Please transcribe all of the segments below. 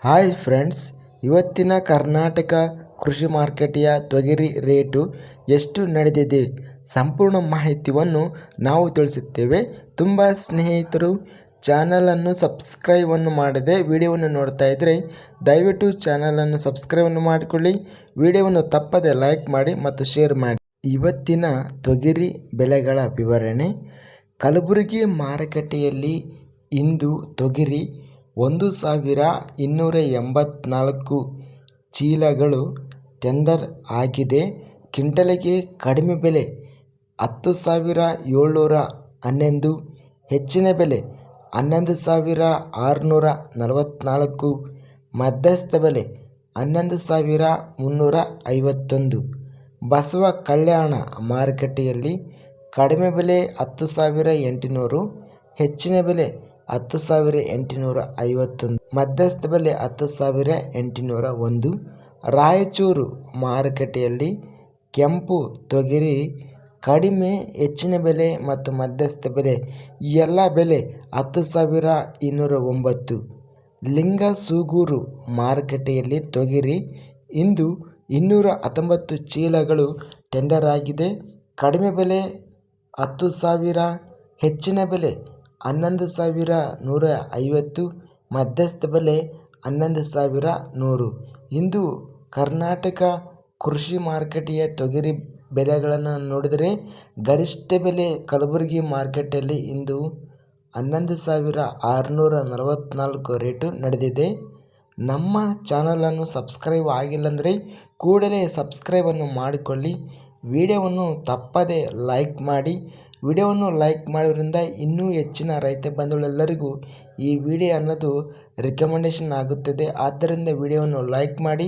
Hi friends, ಇವತ್ತಿನ ಕರ್ನಾಟಕ ಕೃಷಿ ಮಾರುಕಟ್ಟೆಯ ತೊಗರಿ ರೇಟು ಎಷ್ಟು ನಡೆದಿದೆ ಸಂಪೂರ್ಣ ಮಾಹಿತಿಯನ್ನು ನಾವು ತಿಳಿಸುತ್ತೇವೆ. ತುಂಬ ಸ್ನೇಹಿತರು ಚಾನಲನ್ನು ಸಬ್ಸ್ಕ್ರೈಬನ್ನು ಮಾಡದೆ ವಿಡಿಯೋವನ್ನು ನೋಡ್ತಾ ಇದ್ದರೆ ದಯವಿಟ್ಟು ಚಾನಲನ್ನು ಸಬ್ಸ್ಕ್ರೈಬನ್ನು ಮಾಡಿಕೊಳ್ಳಿ. ವಿಡಿಯೋವನ್ನು ತಪ್ಪದೆ ಲೈಕ್ ಮಾಡಿ ಮತ್ತು ಶೇರ್ ಮಾಡಿ. ಇವತ್ತಿನ ತೊಗರಿ ಬೆಲೆಗಳ ವಿವರಣೆ. ಕಲಬುರಗಿ ಮಾರುಕಟ್ಟೆಯಲ್ಲಿ ಇಂದು ತೊಗರಿ 1284 ಚೀಲಗಳು ಟೆಂಡರ್ ಆಗಿದೆ. ಕ್ವಿಂಟಲಿಗೆ ಕಡಿಮೆ ಬೆಲೆ 10,711, ಹೆಚ್ಚಿನ ಬೆಲೆ 11,644, ಮಧ್ಯಸ್ಥ ಬೆಲೆ 11,351. ಬಸವ ಕಲ್ಯಾಣ ಮಾರುಕಟ್ಟೆಯಲ್ಲಿ ಕಡಿಮೆ ಬೆಲೆ 10,800, ಹೆಚ್ಚಿನ ಬೆಲೆ 10,851, ಮಧ್ಯಸ್ಥ ಬೆಲೆ 10,801. ರಾಯಚೂರು ಮಾರುಕಟ್ಟೆಯಲ್ಲಿ ಕೆಂಪು ತೊಗರಿ ಕಡಿಮೆ, ಹೆಚ್ಚಿನ ಬೆಲೆ ಮತ್ತು ಮಧ್ಯಸ್ಥ ಬೆಲೆ ಎಲ್ಲ ಬೆಲೆ 10,209. ಲಿಂಗಸೂಗೂರು ಮಾರುಕಟ್ಟೆಯಲ್ಲಿ ತೊಗರಿ ಇಂದು 219 ಚೀಲಗಳು ಟೆಂಡರ್ ಆಗಿದೆ. ಕಡಿಮೆ ಬೆಲೆ 10,000, ಹೆಚ್ಚಿನ ಬೆಲೆ 11,150, ಮಧ್ಯಸ್ಥ ಬೆಲೆ 11,100. ಇಂದು ಕರ್ನಾಟಕ ಕೃಷಿ ಮಾರುಕಟ್ಟೆಯ ತೊಗರಿ ಬೆಲೆಗಳನ್ನು ನೋಡಿದರೆ ಗರಿಷ್ಠ ಬೆಲೆ ಕಲಬುರಗಿ ಮಾರುಕಟ್ಟೆಯಲ್ಲಿ ಇಂದು 11,644 ರೇಟು ನಡೆದಿದೆ. ನಮ್ಮ ಚಾನಲನ್ನು ಸಬ್ಸ್ಕ್ರೈಬ್ ಆಗಿಲ್ಲಂದರೆ ಕೂಡಲೇ ಸಬ್ಸ್ಕ್ರೈಬನ್ನು ಮಾಡಿಕೊಳ್ಳಿ. ವಿಡಿಯೋವನ್ನು ತಪ್ಪದೆ ಲೈಕ್ ಮಾಡಿ. ವಿಡಿಯೋವನ್ನು ಲೈಕ್ ಮಾಡೋದ್ರಿಂದ ಇನ್ನೂ ಹೆಚ್ಚಿನ ರೈತ ಬಂಧುಗಳೆಲ್ಲರಿಗೂ ಈ ವಿಡಿಯೋ ಅನ್ನೋದು ರಿಕಮೆಂಡೇಷನ್ ಆಗುತ್ತದೆ. ಆದ್ದರಿಂದ ವಿಡಿಯೋವನ್ನು ಲೈಕ್ ಮಾಡಿ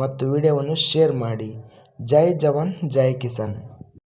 ಮತ್ತು ವಿಡಿಯೋವನ್ನು ಶೇರ್ ಮಾಡಿ. ಜೈ ಜವಾನ್ ಜೈ ಕಿಸಾನ್.